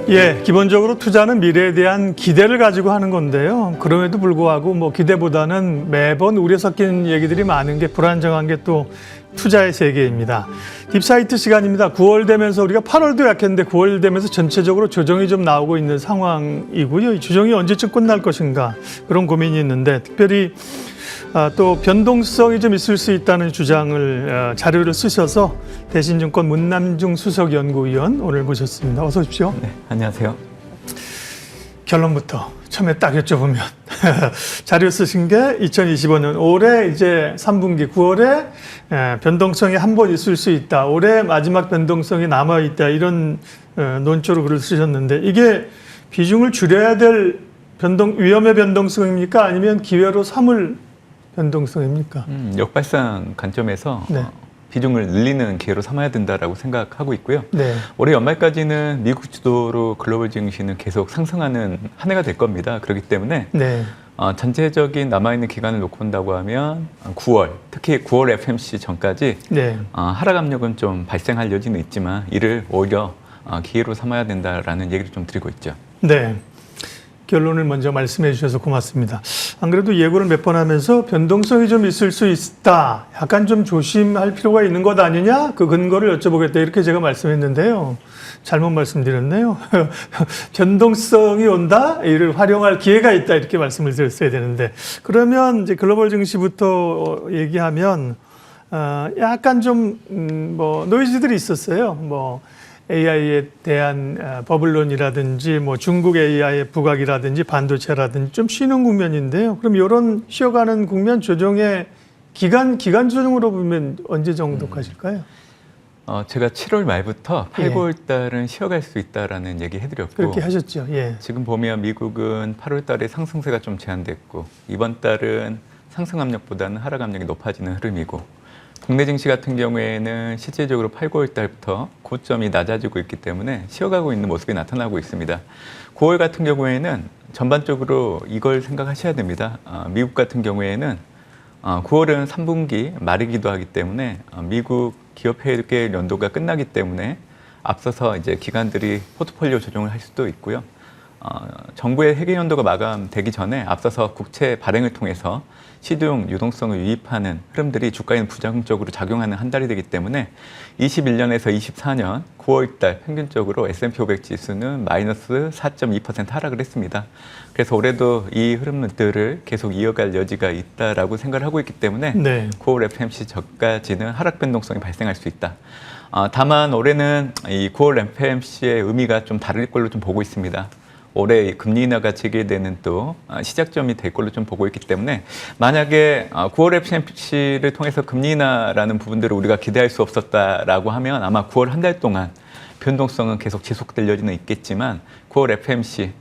예, 기본적으로 투자는 미래에 대한 기대를 가지고 하는 건데요. 그럼에도 불구하고 뭐 기대보다는 매번 우려 섞인 얘기들이 많은 게 불안정한 게 또 투자의 세계입니다. 딥사이트 시간입니다. 9월 되면서 우리가 8월도 약했는데 9월 되면서 전체적으로 조정이 좀 나오고 있는 상황이고요. 이 조정이 언제쯤 끝날 것인가 그런 고민이 있는데 특별히 또 변동성이 좀 있을 수 있다는 주장을 자료를 쓰셔서 대신증권 문남중 수석연구위원 오늘 모셨습니다. 어서 오십시오. 네, 안녕하세요. 결론부터 처음에 딱 여쭤보면 자료 쓰신 게 2025년 올해 이제 3분기 9월에 변동성이 한 번 있을 수 있다. 올해 마지막 변동성이 남아 있다. 이런 논조로 글을 쓰셨는데 이게 비중을 줄여야 될 위험의 변동성입니까? 아니면 기회로 삼을 변동성입니까? 역발상 관점에서 네. 비중을 늘리는 기회로 삼아야 된다라고 생각하고 있고요. 네. 올해 연말까지는 미국 주도로 글로벌 증시는 계속 상승하는 한 해가 될 겁니다. 그렇기 때문에 네. 전체적인 남아있는 기간을 놓고 본다고 하면 9월, 특히 9월 FMC 전까지 네. 하락 압력은 좀 발생할 여지는 있지만 이를 오히려 기회로 삼아야 된다라는 얘기를 좀 드리고 있죠. 네. 결론을 먼저 말씀해 주셔서 고맙습니다. 안 그래도 예고를 몇 번 하면서 변동성이 좀 있을 수 있다. 약간 좀 조심할 필요가 있는 것 아니냐? 그 근거를 여쭤보겠다. 이렇게 제가 말씀했는데요. 잘못 말씀드렸네요. 변동성이 온다? 이를 활용할 기회가 있다. 이렇게 말씀을 드렸어야 되는데. 그러면 이제 글로벌 증시부터 얘기하면, 약간 좀, 노이즈들이 있었어요. AI에 대한 버블론이라든지 중국 AI의 부각이라든지 반도체라든지 좀 쉬는 국면인데요. 그럼 이런 쉬어가는 국면 조정의 기간 조정으로 보면 언제 정도 가실까요? 제가 7월 말부터 8, 예. 9월 달은 쉬어갈 수 있다라는 얘기 해드렸고 그렇게 하셨죠. 예. 지금 보면 미국은 8월 달에 상승세가 좀 제한됐고 이번 달은 상승 압력보다는 하락 압력이 높아지는 흐름이고 국내 증시 같은 경우에는 실질적으로 8, 9월 달부터 고점이 낮아지고 있기 때문에 쉬어가고 있는 모습이 나타나고 있습니다. 9월 같은 경우에는 전반적으로 이걸 생각하셔야 됩니다. 미국 같은 경우에는 9월은 3분기 말이기도 하기 때문에 미국 기업 회계 연도가 끝나기 때문에 앞서서 이제 기관들이 포트폴리오 조정을 할 수도 있고요. 정부의 회계 연도가 마감되기 전에 앞서서 국채 발행을 통해서 시중 유동성을 유입하는 흐름들이 주가에는 부정적으로 작용하는 한 달이 되기 때문에 21년에서 24년 9월 달 평균적으로 S&P 500 지수는 마이너스 4.2% 하락을 했습니다. 그래서 올해도 이 흐름들을 계속 이어갈 여지가 있다라고 생각을 하고 있기 때문에 네. 9월 FMC 전까지는 하락 변동성이 발생할 수 있다. 다만 올해는 이 9월 FMC의 의미가 좀 다를 걸로 좀 보고 있습니다. 올해 금리 인하가 재개되는 또 시작점이 될 걸로 좀 보고 있기 때문에 만약에 9월 FMC를 통해서 금리 인하라는 부분들을 우리가 기대할 수 없었다라고 하면 아마 9월 한 달 동안 변동성은 계속 지속될 여지는 있겠지만 9월 FMC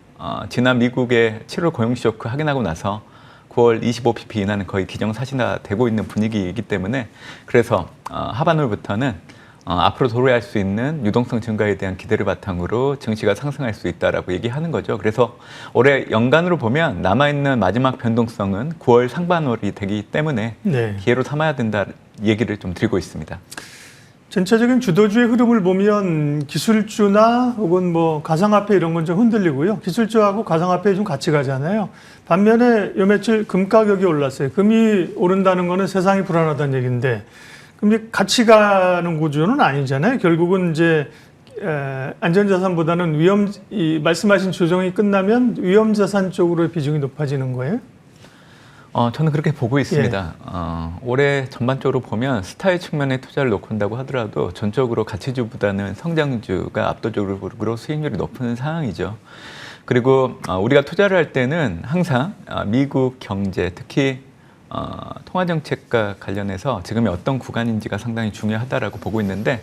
지난 미국의 7월 고용 쇼크 확인하고 나서 9월 25pp 인하는 거의 기정사실화되고 있는 분위기이기 때문에 그래서 하반월부터는 앞으로 도래할 수 있는 유동성 증가에 대한 기대를 바탕으로 증시가 상승할 수 있다라고 얘기하는 거죠. 그래서 올해 연간으로 보면 남아있는 마지막 변동성은 9월 상반월이 되기 때문에 네. 기회로 삼아야 된다 얘기를 좀 드리고 있습니다. 전체적인 주도주의 흐름을 보면 기술주나 혹은 가상화폐 이런 건 좀 흔들리고요. 기술주하고 가상화폐 좀 같이 가잖아요. 반면에 요 며칠 금 가격이 올랐어요. 금이 오른다는 거는 세상이 불안하다는 얘기인데 금이 같이 가는 구조는 아니잖아요. 결국은 이제 안전자산보다는 말씀하신 조정이 끝나면 위험자산 쪽으로 비중이 높아지는 거예요? 저는 그렇게 보고 있습니다. 예. 올해 전반적으로 보면 스타일 측면에 투자를 놓고 한다고 하더라도 전적으로 가치주보다는 성장주가 압도적으로 수익률이 높은 상황이죠. 그리고 우리가 투자를 할 때는 항상 미국 경제, 특히 통화정책과 관련해서 지금이 어떤 구간인지가 상당히 중요하다라고 보고 있는데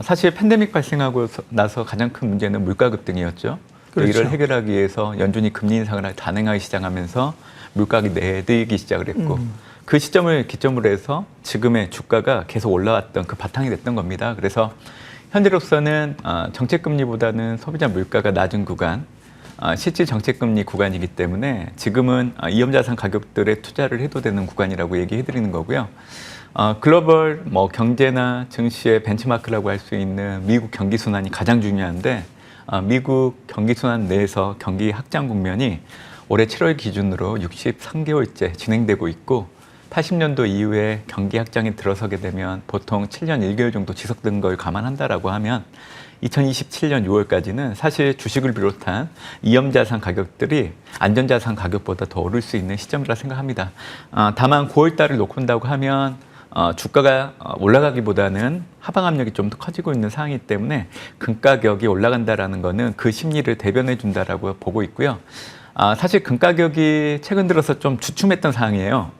사실 팬데믹 발생하고 나서 가장 큰 문제는 물가 급등이었죠. 그렇죠. 이를 해결하기 위해서 연준이 금리 인상을 단행하기 시작하면서 물가가 내리기 시작을 했고 그 시점을 기점으로 해서 지금의 주가가 계속 올라왔던 그 바탕이 됐던 겁니다. 그래서 현재로서는 정책금리보다는 소비자 물가가 낮은 구간, 실질 정책금리 구간이기 때문에 지금은 위험자산 가격들에 투자를 해도 되는 구간이라고 얘기해드리는 거고요. 글로벌 경제나 증시의 벤치마크라고 할 수 있는 미국 경기 순환이 가장 중요한데 미국 경기 순환 내에서 경기 확장 국면이 올해 7월 기준으로 63개월째 진행되고 있고 80년도 이후에 경기 확장이 들어서게 되면 보통 7년 1개월 정도 지속된 걸 감안한다라고 하면 2027년 6월까지는 사실 주식을 비롯한 위험자산 가격들이 안전자산 가격보다 더 오를 수 있는 시점이라 생각합니다. 다만 9월 달을 놓고 본다고 하면 주가가 올라가기보다는 하방 압력이 좀 더 커지고 있는 상황이기 때문에 금 가격이 올라간다라는 거는 그 심리를 대변해 준다라고 보고 있고요. 사실 금 가격이 최근 들어서 좀 주춤했던 상황이에요.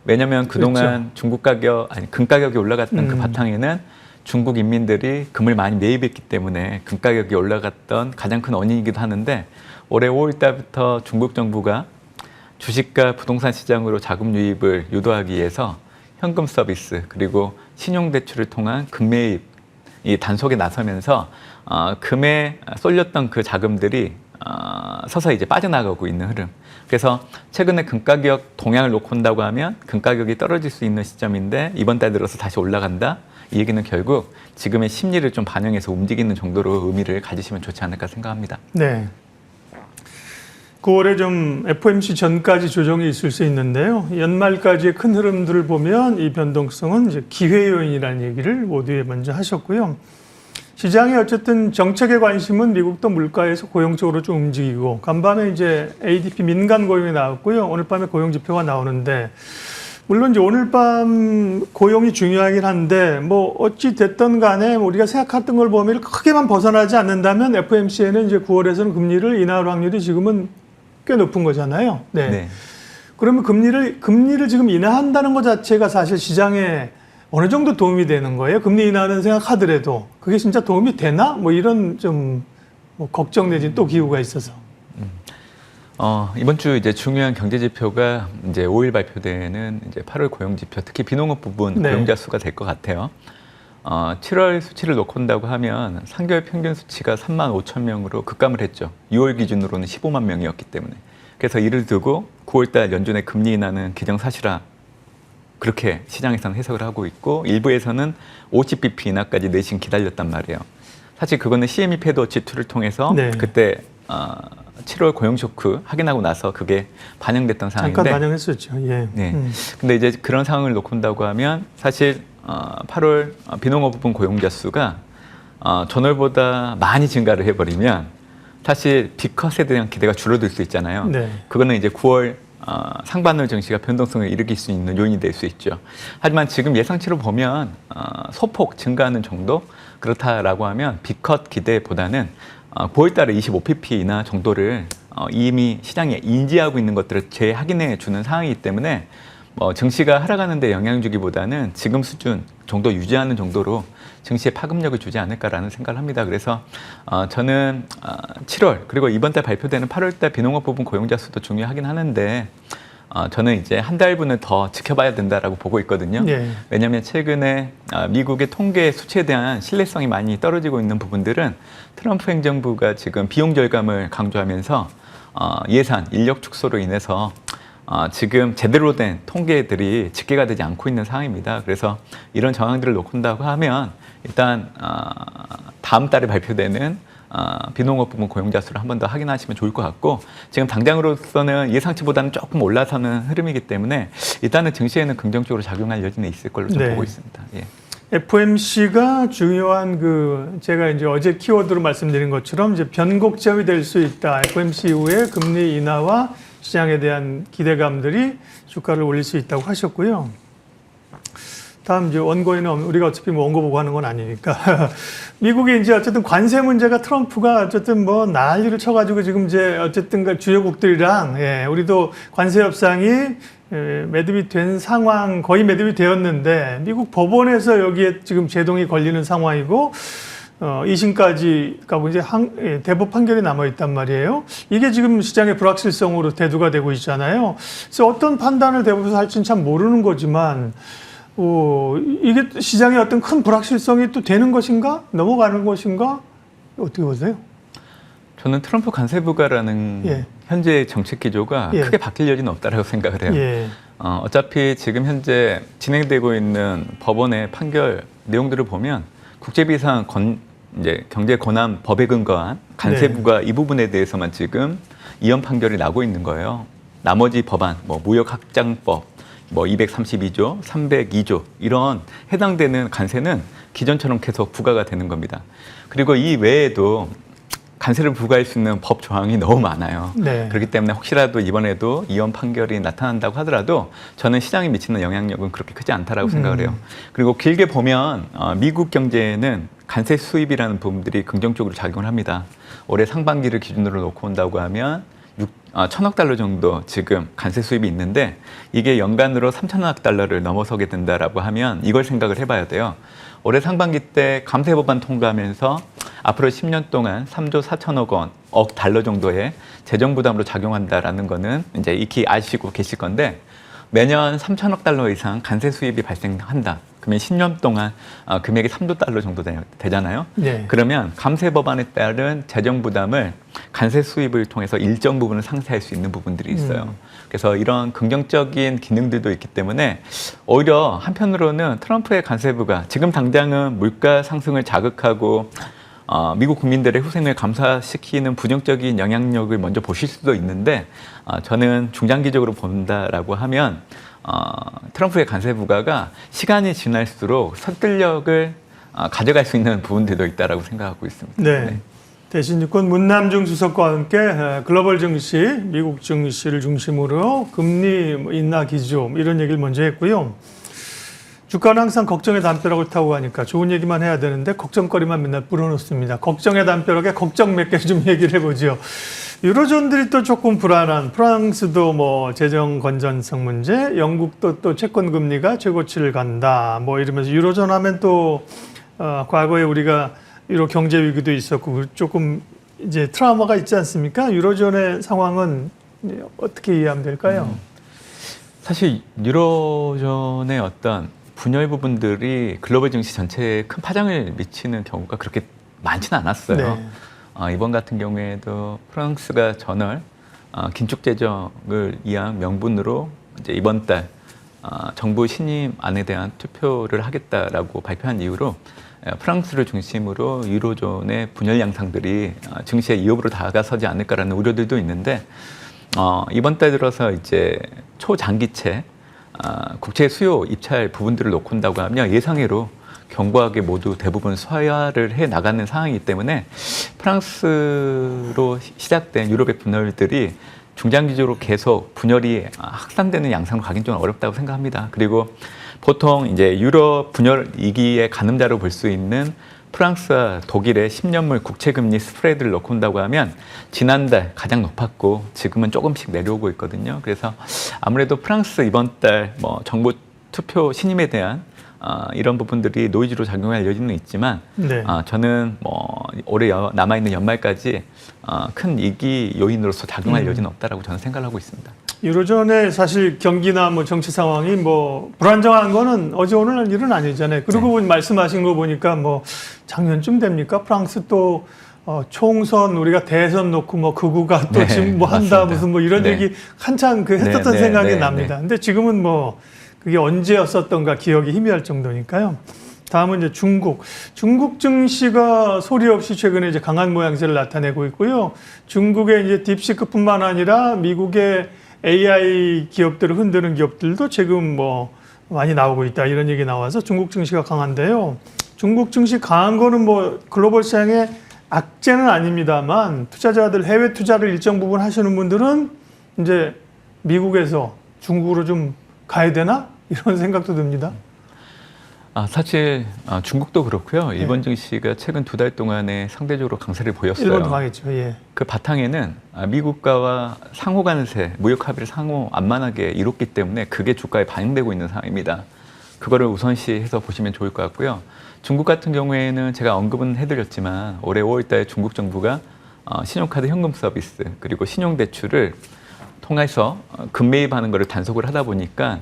왜냐하면 그동안 그렇죠. 금 가격이 올라갔던 그 바탕에는 중국 인민들이 금을 많이 매입했기 때문에 금 가격이 올라갔던 가장 큰 원인이기도 하는데 올해 5월 달부터 중국 정부가 주식과 부동산 시장으로 자금 유입을 유도하기 위해서 현금 서비스 그리고 신용대출을 통한 금매입 이 단속에 나서면서 금에 쏠렸던 그 자금들이 서서히 이제 빠져나가고 있는 흐름. 그래서 최근에 금 가격 동향을 놓고 본다고 하면 금 가격이 떨어질 수 있는 시점인데 이번 달 들어서 다시 올라간다. 이 얘기는 결국 지금의 심리를 좀 반영해서 움직이는 정도로 의미를 가지시면 좋지 않을까 생각합니다. 네. 9월에 좀 FOMC 전까지 조정이 있을 수 있는데요. 연말까지의 큰 흐름들을 보면 이 변동성은 이제 기회 요인이라는 얘기를 모두에 먼저 하셨고요. 시장의 어쨌든 정책의 관심은 미국도 물가에서 고용 쪽으로 좀 움직이고 간밤에 이제 ADP 민간 고용이 나왔고요. 오늘 밤에 고용 지표가 나오는데 물론 이제 오늘 밤 고용이 중요하긴 한데 뭐 어찌 됐든 간에 우리가 생각했던 걸 보면 크게만 벗어나지 않는다면 FOMC에는 이제 9월에서는 금리를 인하할 확률이 지금은 꽤 높은 거잖아요. 네. 네. 그러면 금리를 지금 인하한다는 것 자체가 사실 시장에 어느 정도 도움이 되는 거예요? 금리 인하는 생각하더라도 그게 진짜 도움이 되나? 뭐 이런 좀 뭐 걱정 내지 또 기우가 있어서. 이번 주 이제 중요한 경제 지표가 이제 5일 발표되는 이제 8월 고용 지표, 특히 비농업 부분 네. 고용자 수가 될 것 같아요. 7월 수치를 놓고 본다고 하면 3개월 평균 수치가 3만 5천 명으로 급감을 했죠. 6월 기준으로는 15만 명이었기 때문에. 그래서 이를 두고 9월 달 연준의 금리 인하는 기정사실화 그렇게 시장에서는 해석을 하고 있고 일부에서는 50bp 인하까지 내심 기다렸단 말이에요. 사실 그거는 CME 패드 지투를 통해서 네. 그때 7월 고용 쇼크 확인하고 나서 그게 반영됐던 상황인데 잠깐 반영했었죠. 예. 네. 근데 이제 그런 상황을 놓고 본다고 하면 사실 8월 비농업 부분 고용자 수가 전월보다 많이 증가를 해버리면 사실 B컷에 대한 기대가 줄어들 수 있잖아요. 네. 그거는 이제 9월 상반월 증시가 변동성을 일으킬 수 있는 요인이 될 수 있죠. 하지만 지금 예상치로 보면 소폭 증가하는 정도 그렇다라고 하면 B컷 기대보다는 9월 달에 25pp 인하 정도를 이미 시장에 인지하고 있는 것들을 재확인해 주는 상황이기 때문에 증시가 하락하는 데 영향 주기보다는 지금 수준 정도 유지하는 정도로 증시에 파급력을 주지 않을까라는 생각을 합니다. 그래서 저는 7월 그리고 이번 달 발표되는 8월 달 비농업 부분 고용자 수도 중요하긴 하는데 저는 이제 한 달분을 더 지켜봐야 된다라고 보고 있거든요. 네. 왜냐하면 최근에 미국의 통계 수치에 대한 신뢰성이 많이 떨어지고 있는 부분들은 트럼프 행정부가 지금 비용 절감을 강조하면서 예산, 인력 축소로 인해서 지금 제대로 된 통계들이 집계가 되지 않고 있는 상황입니다. 그래서 이런 정황들을 놓고 본다고 하면 일단 다음 달에 발표되는 비농업 부문 고용자 수를 한 번 더 확인하시면 좋을 것 같고 지금 당장으로서는 예상치보다는 조금 올라서는 흐름이기 때문에 일단은 증시에는 긍정적으로 작용할 여지는 있을 걸로 좀 네. 보고 있습니다. 예. FOMC가 중요한 제가 이제 어제 키워드로 말씀드린 것처럼 이제 변곡점이 될 수 있다. FOMC 이후에 금리 인하와 시장에 대한 기대감들이 주가를 올릴 수 있다고 하셨고요. 다음 이제 원고에는 우리가 어차피 뭐 원고 보고 하는 건 아니니까 미국이 이제 어쨌든 관세 문제가 트럼프가 어쨌든 뭐 난리를 쳐가지고 지금 이제 어쨌든 주요국들이랑 우리도 관세 협상이 매듭이 된 상황 거의 매듭이 되었는데 미국 법원에서 여기에 지금 제동이 걸리는 상황이고 2심까지 가고 이제 대법 판결이 남아 있단 말이에요. 이게 지금 시장의 불확실성으로 대두가 되고 있잖아요. 그래서 어떤 판단을 대법에서 할지는 참 모르는 거지만 이게 시장의 어떤 큰 불확실성이 또 되는 것인가? 넘어가는 것인가? 어떻게 보세요? 저는 트럼프 관세부가라는 현재 정책 기조가 크게 바뀔 여지는 없다라고 생각을 해요. 어차피 지금 현재 진행되고 있는 법원의 판결 내용들을 보면 국제비상 이제 경제 권한 법에 근거한 간세부가 이 부분에 대해서만 지금 이혼 판결이 나고 있는 거예요. 나머지 법안, 뭐 무역확장법, 뭐 232조, 302조 이런 해당되는 간세는 기존처럼 계속 부과가 되는 겁니다. 그리고 이 외에도 간세를 부과할 수 있는 법 조항이 너무 많아요. 네. 그렇기 때문에 혹시라도 이번에도 이혼 판결이 나타난다고 하더라도 저는 시장에 미치는 영향력은 그렇게 크지 않다라고 생각을 해요. 그리고 길게 보면 미국 경제에는 간세 수입이라는 부분들이 긍정적으로 작용을 합니다. 올해 상반기를 기준으로 놓고 온다고 하면 1,000억 달러 정도 지금 간세 수입이 있는데 이게 연간으로 3,000억 달러를 넘어서게 된다라고 하면 이걸 생각을 해봐야 돼요. 올해 상반기 때 감세 법안 통과하면서 앞으로 10년 동안 3조 4천억 억 달러 정도의 재정 부담으로 작용한다라는 거는 이제 익히 아시고 계실 건데 매년 3천억 달러 이상 간세 수입이 발생한다. 그러면 10년 동안 금액이 3조 달러 정도 되잖아요. 네. 그러면 감세 법안에 따른 재정 부담을 간세 수입을 통해서 일정 부분을 상쇄할 수 있는 부분들이 있어요. 그래서 이런 긍정적인 기능들도 있기 때문에 오히려 한편으로는 트럼프의 간세부가 지금 당장은 물가 상승을 자극하고 미국 국민들의 후생을 감소시키는 부정적인 영향력을 먼저 보실 수도 있는데 저는 중장기적으로 본다라고 하면 트럼프의 간세 부과가 시간이 지날수록 설득력을 가져갈 수 있는 부분들도 있다라고 생각하고 있습니다. 네. 대신유권 문남중 수석과 함께 글로벌 증시, 미국 증시를 중심으로 금리 인하 기조 이런 얘기를 먼저 했고요. 주가는 항상 걱정의 담벼락을 타고 가니까 좋은 얘기만 해야 되는데 걱정거리만 맨날 불어넣습니다. 걱정의 담벼락에 걱정 몇 개 좀 얘기를 해보죠. 유로존들이 또 조금 불안한 프랑스도 뭐 재정 건전성 문제, 영국도 또 채권 금리가 최고치를 간다. 뭐 이러면서 유로존 하면 또 과거에 우리가 유로 경제 위기도 있었고 조금 이제 트라우마가 있지 않습니까? 유로존의 상황은 어떻게 이해하면 될까요? 사실 유로존의 어떤 분열 부분들이 글로벌 증시 전체에 큰 파장을 미치는 경우가 그렇게 많지는 않았어요. 네. 이번 같은 경우에도 프랑스가 전월 긴축 재정을 위한 명분으로 이제 이번 달 정부 신임안에 대한 투표를 하겠다라고 발표한 이후로 프랑스를 중심으로 유로존의 분열 양상들이 증시의 위협으로 다가서지 않을까라는 우려들도 있는데 이번 달 들어서 이제 초장기채 국채 수요 입찰 부분들을 놓고 온다고 하면 예상외로 견고하게 모두 대부분 소화를 해 나가는 상황이기 때문에 프랑스로 시작된 유럽의 분열들이 중장기적으로 계속 분열이 확산되는 양상으로 가긴 좀 어렵다고 생각합니다. 그리고 보통 이제 유럽 분열 위기의 가늠자로 볼 수 있는 프랑스와 독일의 10년물 국채금리 스프레드를 놓고 온다고 하면 지난달 가장 높았고 지금은 조금씩 내려오고 있거든요. 그래서 아무래도 프랑스 이번 달 뭐 정부 투표 신임에 대한 이런 부분들이 노이즈로 작용할 여지는 있지만 네. 저는 뭐 올해 남아있는 연말까지 큰 위기 요인으로서 작용할 여지는 없다라고 저는 생각을 하고 있습니다. 유로존의 사실 경기나 뭐 정치 상황이 뭐 불안정한 거는 어제 오늘 일은 아니잖아요. 그리고 말씀하신 거 보니까 뭐 작년쯤 됩니까? 프랑스 또 총선 우리가 대선 놓고 뭐 극우가 또 지금 뭐 한다 맞습니다. 무슨 뭐 이런 얘기 한창 했었던 생각이 납니다. 근데 지금은 뭐 그게 언제였었던가 기억이 희미할 정도니까요. 다음은 이제 중국 증시가 소리 없이 최근에 이제 강한 모양새를 나타내고 있고요. 중국의 이제 딥시크뿐만 아니라 미국의 AI 기업들을 흔드는 기업들도 지금 뭐 많이 나오고 있다 이런 얘기 나와서 중국 증시가 강한데요. 중국 증시 강한 거는 뭐 글로벌 시장의 악재는 아닙니다만 투자자들 해외 투자를 일정 부분 하시는 분들은 이제 미국에서 중국으로 좀 가야 되나 이런 생각도 듭니다. 사실 중국도 그렇고요. 일본 증시가 최근 2달 동안에 상대적으로 강세를 보였어요. 일본도 강했죠. 예. 그 바탕에는 미국과와 상호 간세, 무역 합의를 상호 안만하게 이뤘기 때문에 그게 주가에 반영되고 있는 상황입니다. 그거를 우선시해서 보시면 좋을 것 같고요. 중국 같은 경우에는 제가 언급은 해드렸지만 올해 5월 달에 중국 정부가 신용카드 현금 서비스 그리고 신용대출을 통해서 급매입하는 것을 단속을 하다 보니까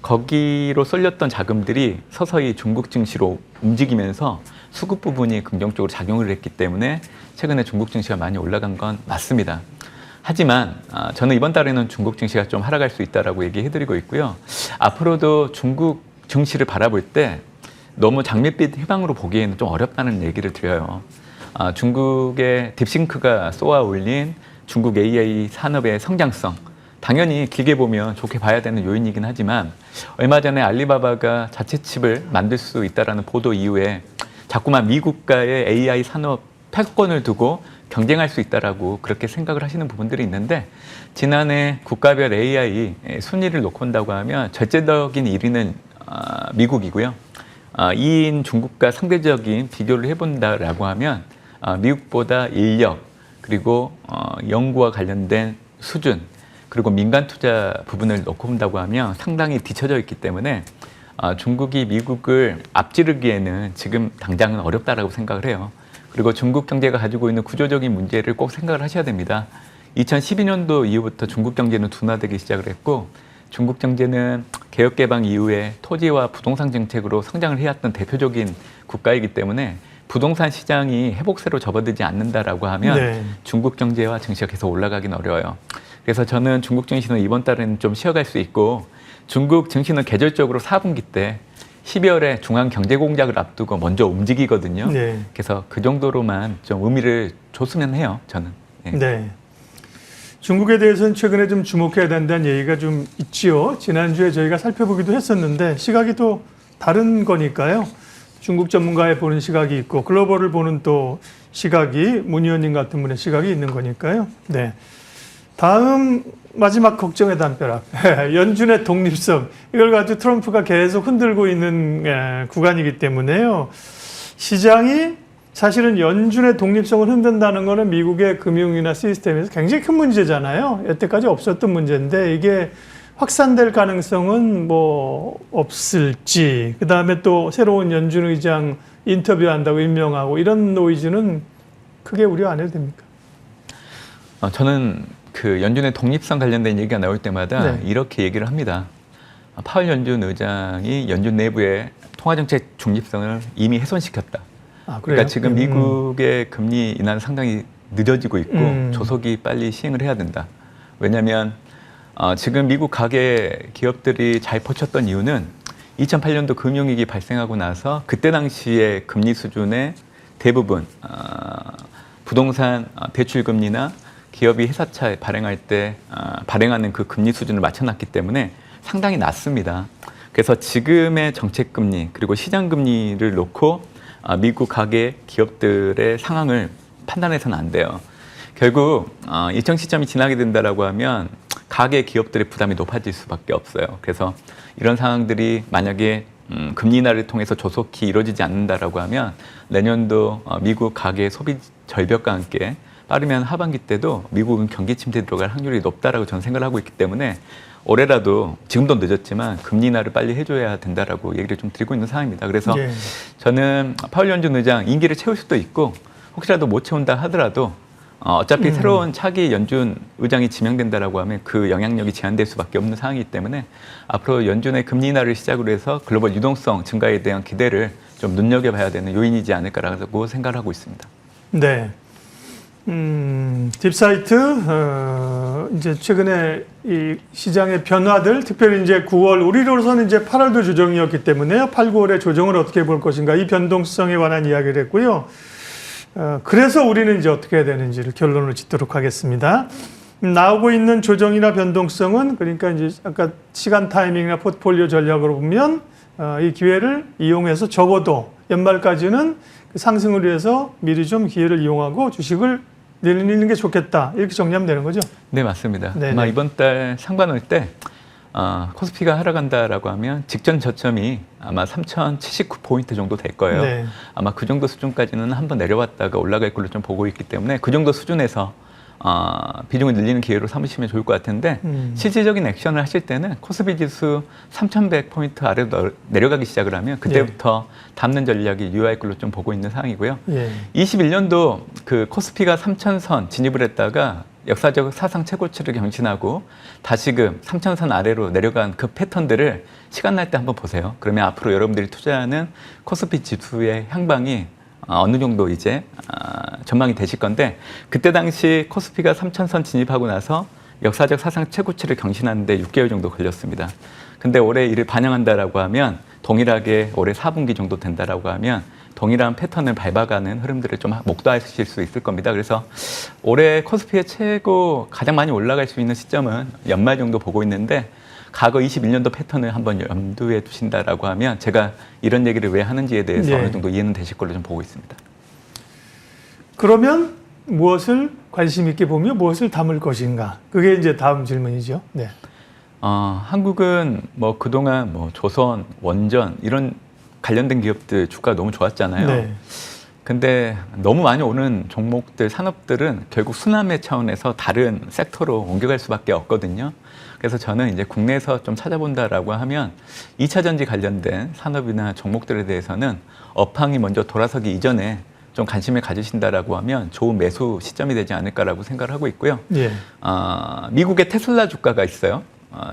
거기로 쏠렸던 자금들이 서서히 중국 증시로 움직이면서 수급 부분이 긍정적으로 작용을 했기 때문에 최근에 중국 증시가 많이 올라간 건 맞습니다. 하지만 저는 이번 달에는 중국 증시가 좀 하락할 수 있다라고 얘기해드리고 있고요. 앞으로도 중국 증시를 바라볼 때 너무 장밋빛 희망으로 보기에는 좀 어렵다는 얘기를 드려요. 중국의 딥싱크가 쏘아 올린 중국 AI 산업의 성장성, 당연히 길게 보면 좋게 봐야 되는 요인이긴 하지만 얼마 전에 알리바바가 자체 칩을 만들 수 있다는 보도 이후에 자꾸만 미국과의 AI 산업 패권을 두고 경쟁할 수 있다라고 그렇게 생각을 하시는 부분들이 있는데, 지난해 국가별 AI 순위를 놓고 본다고 하면 절대적인 1위는 미국이고요. 2위인 중국과 상대적인 비교를 해본다라고 하면 미국보다 인력, 그리고 연구와 관련된 수준, 그리고 민간 투자 부분을 놓고 본다고 하면 상당히 뒤처져 있기 때문에 중국이 미국을 앞지르기에는 지금 당장은 어렵다라고 생각을 해요. 그리고 중국 경제가 가지고 있는 구조적인 문제를 꼭 생각을 하셔야 됩니다. 2012년도 이후부터 중국 경제는 둔화되기 시작을 했고, 중국 경제는 개혁개방 이후에 토지와 부동산 정책으로 성장을 해왔던 대표적인 국가이기 때문에 부동산 시장이 회복세로 접어들지 않는다라고 하면 네. 중국 경제와 증시가 계속 올라가긴 어려워요. 그래서 저는 중국 증시는 이번 달에는 좀 쉬어갈 수 있고, 중국 증시는 계절적으로 4분기 때 12월에 중앙경제공작을 앞두고 먼저 움직이거든요. 네. 그래서 그 정도로만 좀 의미를 줬으면 해요, 저는. 네. 네. 중국에 대해서는 최근에 좀 주목해야 된다는 얘기가 좀 있지요. 지난주에 저희가 살펴보기도 했었는데 시각이 또 다른 거니까요. 중국 전문가의 보는 시각이 있고 글로벌을 보는 또 시각이 문 의원님 같은 분의 시각이 있는 거니까요. 네. 다음 마지막 걱정의 담벼락, 연준의 독립성. 이걸 가지고 트럼프가 계속 흔들고 있는 구간이기 때문에요. 시장이 사실은 연준의 독립성을 흔든다는 거는 미국의 금융이나 시스템에서 굉장히 큰 문제잖아요. 여태까지 없었던 문제인데 이게 확산될 가능성은 뭐 없을지, 그 다음에 또 새로운 연준 의장 인터뷰한다고 임명하고 이런 노이즈는 크게 우려 안 해도 됩니까? 저는 그 연준의 독립성 관련된 얘기가 나올 때마다 네. 이렇게 얘기를 합니다. 파월 연준 의장이 연준 내부의 통화정책 중립성을 이미 훼손시켰다. 그러니까 지금 미국의 금리 인하는 상당히 늦어지고 있고 조속히 빨리 시행을 해야 된다. 왜냐하면 지금 미국 가계 기업들이 잘 버텼던 이유는 2008년도 금융위기 발생하고 나서 그때 당시의 금리 수준의 대부분 부동산 대출 금리나 기업이 회사차 발행할 때 발행하는 그 금리 수준을 맞춰놨기 때문에 상당히 낮습니다. 그래서 지금의 정책 금리 그리고 시장 금리를 놓고 미국 가계 기업들의 상황을 판단해서는 안 돼요. 결국 일정 시점이 지나게 된다라고 하면 가계 기업들의 부담이 높아질 수밖에 없어요. 그래서 이런 상황들이 만약에 금리 인하를 통해서 조속히 이루어지지 않는다라고 하면 내년도 미국 가계 소비 절벽과 함께 빠르면 하반기 때도 미국은 경기 침체에 들어갈 확률이 높다라고 저는 생각을 하고 있기 때문에 올해라도 지금도 늦었지만 금리 인하를 빨리 해줘야 된다라고 얘기를 좀 드리고 있는 상황입니다. 그래서 예. 저는 파월 연준 의장 임기를 채울 수도 있고 혹시라도 못 채운다 하더라도 어차피 새로운 차기 연준 의장이 지명된다라고 하면 그 영향력이 제한될 수밖에 없는 상황이기 때문에 앞으로 연준의 금리 인하를 시작으로 해서 글로벌 유동성 증가에 대한 기대를 좀 눈여겨봐야 되는 요인이지 않을까라고 생각을 하고 있습니다. 네. 딥사이트, 이제 최근에 이 시장의 변화들, 특별히 이제 9월, 우리로서는 이제 8월도 조정이었기 때문에요. 8, 9월의 조정을 어떻게 볼 것인가, 이 변동성에 관한 이야기를 했고요. 그래서 우리는 이제 어떻게 해야 되는지를 결론을 짓도록 하겠습니다. 나오고 있는 조정이나 변동성은 그러니까 이제 아까 시간 타이밍이나 포트폴리오 전략으로 보면 이 기회를 이용해서 적어도 연말까지는 그 상승을 위해서 미리 좀 기회를 이용하고 주식을 내리는 게 좋겠다. 이렇게 정리하면 되는 거죠? 네, 맞습니다. 네네. 아마 이번 달 상반월 때 코스피가 하락한다라고 하면 직전 저점이 아마 3,079포인트 정도 될 거예요. 네. 아마 그 정도 수준까지는 한번 내려왔다가 올라갈 걸로 좀 보고 있기 때문에 그 정도 수준에서 비중을 늘리는 기회로 삼으시면 좋을 것 같은데 실질적인 액션을 하실 때는 코스피 지수 3,100포인트 아래로 내려가기 시작을 하면 그때부터 담는 전략이 유효할 걸로 좀 보고 있는 상황이고요. 예. 21년도 그 코스피가 3,000선 진입을 했다가 역사적 사상 최고치를 경신하고 다시금 3,000선 아래로 내려간 그 패턴들을 시간 날 때 한번 보세요. 그러면 앞으로 여러분들이 투자하는 코스피 지수의 향방이 어느 정도 이제 전망이 되실 건데, 그때 당시 코스피가 3,000선 진입하고 나서 역사적 사상 최고치를 경신하는데 6개월 정도 걸렸습니다. 근데 올해 이를 반영한다라고 하면 동일하게 올해 4분기 정도 된다라고 하면 동일한 패턴을 밟아가는 흐름들을 좀 목도하실 수 있을 겁니다. 그래서 올해 코스피의 가장 많이 올라갈 수 있는 시점은 연말 정도 보고 있는데 과거 21년도 패턴을 한번 염두에 두신다라고 하면 제가 이런 얘기를 왜 하는지에 대해서 어느 정도 이해는 되실 걸로 좀 보고 있습니다. 그러면 무엇을 관심 있게 보며 무엇을 담을 것인가? 그게 이제 다음 질문이죠. 네. 한국은 뭐 그동안 뭐 조선, 원전 이런 관련된 기업들 주가가 너무 좋았잖아요. 네. 근데 너무 많이 오는 종목들, 산업들은 결국 순환매 차원에서 다른 섹터로 옮겨갈 수밖에 없거든요. 그래서 저는 이제 국내에서 좀 찾아본다라고 하면 2차 전지 관련된 산업이나 종목들에 대해서는 업황이 먼저 돌아서기 이전에 좀 관심을 가지신다라고 하면 좋은 매수 시점이 되지 않을까라고 생각을 하고 있고요. 예. 미국의 테슬라 주가가 있어요.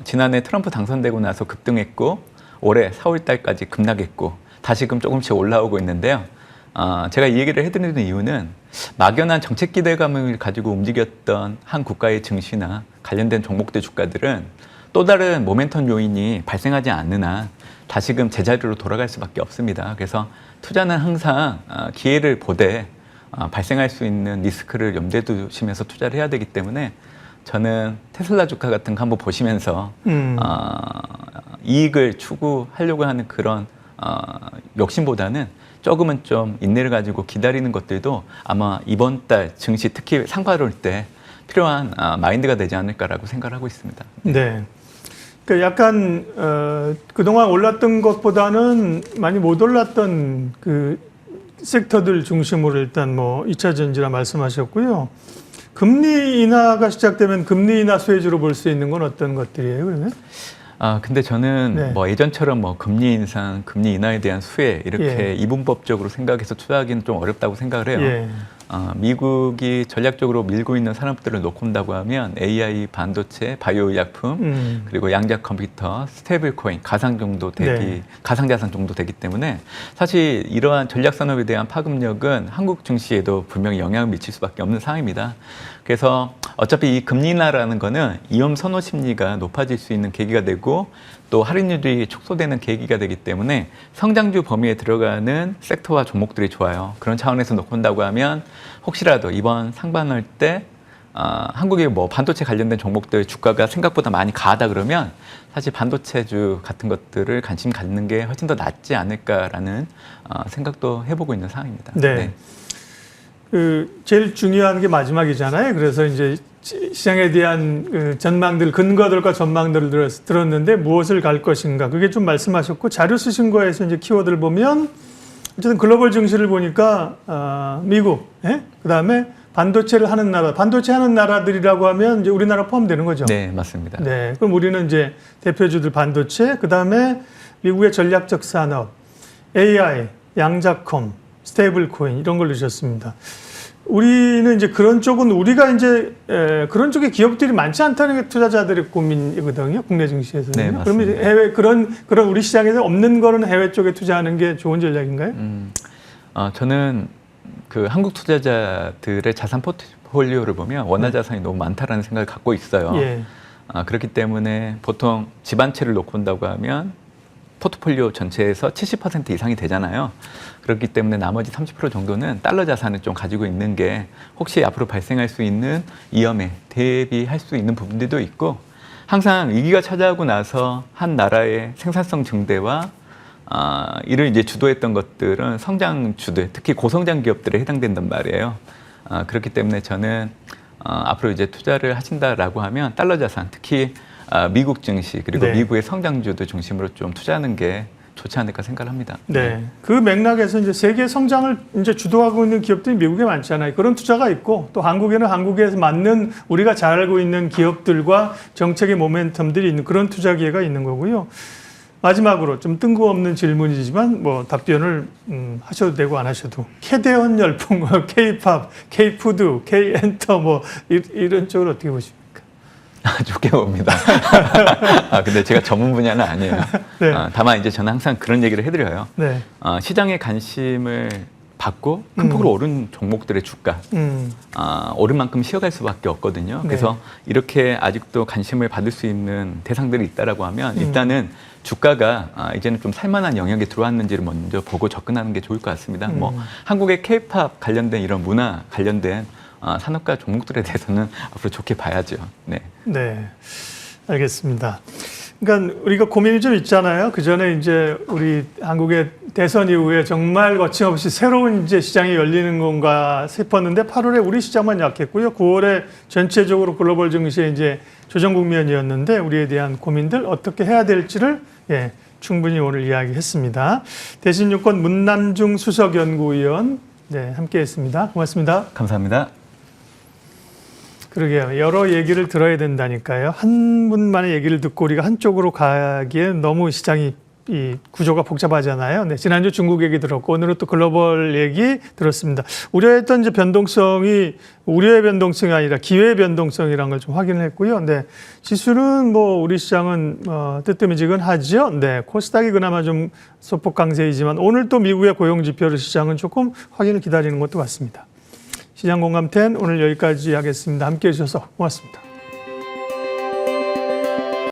지난해 트럼프 당선되고 나서 급등했고 올해 4월 달까지 급락했고 다시금 조금씩 올라오고 있는데요. 제가 이 얘기를 해드리는 이유는 막연한 정책 기대감을 가지고 움직였던 한 국가의 증시나 관련된 종목들 주가들은 또 다른 모멘텀 요인이 발생하지 않는 한 다시금 제자리로 돌아갈 수밖에 없습니다. 그래서 투자는 항상 기회를 보되 발생할 수 있는 리스크를 염두에 두시면서 투자를 해야 되기 때문에 저는 테슬라 주가 같은 거 한번 보시면서 이익을 추구하려고 하는 그런 욕심보다는 조금은 좀 인내를 가지고 기다리는 것들도 아마 이번 달 증시 특히 상반기 때 필요한 마인드가 되지 않을까라고 생각을 하고 있습니다. 네. 그러니까 약간 그동안 올랐던 것보다는 많이 못 올랐던 그 섹터들 중심으로 일단 뭐 2차 전지라 말씀하셨고요. 금리 인하가 시작되면 금리 인하 수혜주로 볼 수 있는 건 어떤 것들이에요, 그러면? 근데 저는 네. 뭐 예전처럼 뭐 금리 인상, 금리 인하에 대한 수혜 이렇게 이분법적으로 생각해서 투자하기는 좀 어렵다고 생각을 해요. 예. 미국이 전략적으로 밀고 있는 산업들을 놓고 온다고 하면 AI, 반도체, 바이오 의약품, 그리고 양자 컴퓨터, 스테이블 코인, 가상자산 정도 되기 때문에 사실 이러한 전략 산업에 대한 파급력은 한국 증시에도 분명히 영향을 미칠 수밖에 없는 상황입니다. 그래서 어차피 이 금리 인하라는 거는 위험 선호 심리가 높아질 수 있는 계기가 되고 또 할인율이 축소되는 계기가 되기 때문에 성장주 범위에 들어가는 섹터와 종목들이 좋아요. 그런 차원에서 놓고 본다고 하면 혹시라도 이번 상반월 때 한국의 뭐 반도체 관련된 종목들 주가가 생각보다 많이 가하다 그러면 사실 반도체주 같은 것들을 관심 갖는 게 훨씬 더 낫지 않을까라는 생각도 해보고 있는 상황입니다. 네. 그 제일 중요한 게 마지막이잖아요. 그래서 이제 시장에 대한 그 전망들, 근거들과 전망들을 들었는데 무엇을 갈 것인가. 그게 좀 말씀하셨고 자료 쓰신 거에서 이제 키워드를 보면 어쨌든 글로벌 증시를 보니까 미국, 그다음에 반도체를 하는 나라, 반도체 하는 나라들이라고 하면 이제 우리나라 포함되는 거죠. 네, 맞습니다. 네, 그럼 우리는 이제 대표주들 반도체, 그다음에 미국의 전략적 산업, AI, 양자컴, 스테이블 코인 이런 걸 넣으셨습니다. 우리는 이제 그런 쪽은 우리가 이제 그런 쪽에 기업들이 많지 않다는 게 투자자들의 고민이거든요. 국내 증시에서는. 네, 맞습니다. 그러면 이제 해외 그런 우리 시장에서 없는 거는 해외 쪽에 투자하는 게 좋은 전략인가요? 저는 그 한국 투자자들의 자산 포트폴리오를 보면 원화 자산이 너무 많다라는 생각을 갖고 있어요. 예. 그렇기 때문에 보통 집 한 채를 놓고 온다고 하면 포트폴리오 전체에서 70% 이상이 되잖아요. 그렇기 때문에 나머지 30% 정도는 달러 자산을 좀 가지고 있는 게 혹시 앞으로 발생할 수 있는 위험에 대비할 수 있는 부분들도 있고 항상 위기가 찾아오고 나서 한 나라의 생산성 증대와 이를 이제 주도했던 것들은 성장주들, 특히 고성장 기업들에 해당된단 말이에요. 그렇기 때문에 저는 앞으로 이제 투자를 하신다라고 하면 달러 자산, 특히 미국 증시 그리고 네. 미국의 성장주들 중심으로 좀 투자하는 게 좋지 않을까 생각을 합니다. 네. 그 맥락에서 이제 세계 성장을 이제 주도하고 있는 기업들이 미국에 많잖아요. 그런 투자가 있고 또 한국에는 한국에서 맞는 우리가 잘 알고 있는 기업들과 정책의 모멘텀들이 있는 그런 투자 기회가 있는 거고요. 마지막으로 좀 뜬금없는 질문이지만 뭐 답변을 하셔도 되고 안 하셔도 캐대헌 열풍, K-팝, K-푸드, K-엔터 뭐 이런 쪽을 어떻게 보십니까? 좋게 봅니다. 근데 제가 전문 분야는 아니에요. 네. 다만 이제 저는 항상 그런 얘기를 해드려요. 네. 시장의 관심을 받고 큰 폭으로 오른 종목들의 주가 오른 만큼 쉬어갈 수밖에 없거든요. 네. 그래서 이렇게 아직도 관심을 받을 수 있는 대상들이 있다라고 하면 일단은 주가가 이제는 좀 살만한 영역에 들어왔는지를 먼저 보고 접근하는 게 좋을 것 같습니다. 뭐 한국의 K-팝 관련된 이런 문화 관련된 산업과 종목들에 대해서는 앞으로 좋게 봐야죠. 네. 네, 알겠습니다. 그러니까 우리가 고민이 좀 있잖아요. 그 전에 이제 우리 한국의 대선 이후에 정말 거침없이 새로운 이제 시장이 열리는 건가 싶었는데 8월에 우리 시장만 약했고요. 9월에 전체적으로 글로벌 증시에 이제 조정 국면이었는데 우리에 대한 고민들 어떻게 해야 될지를 충분히 오늘 이야기했습니다. 대신유권 문남중 수석연구위원 함께했습니다. 고맙습니다. 감사합니다. 그러게요. 여러 얘기를 들어야 된다니까요. 한 분만의 얘기를 듣고 우리가 한쪽으로 가기엔 너무 시장이 이 구조가 복잡하잖아요. 네, 지난주 중국 얘기 들었고 오늘은 또 글로벌 얘기 들었습니다. 우려했던 이제 변동성이 우려의 변동성이 아니라 기회의 변동성이라는 걸 좀 확인을 했고요. 네, 지수는 뭐 우리 시장은 뜨뜨미지근하죠. 네, 코스닥이 그나마 좀 소폭 강세이지만 오늘 또 미국의 고용 지표를 시장은 조금 확인을 기다리는 것도 같습니다. 시장 공감 10 오늘 여기까지 하겠습니다. 함께해 주셔서 고맙습니다.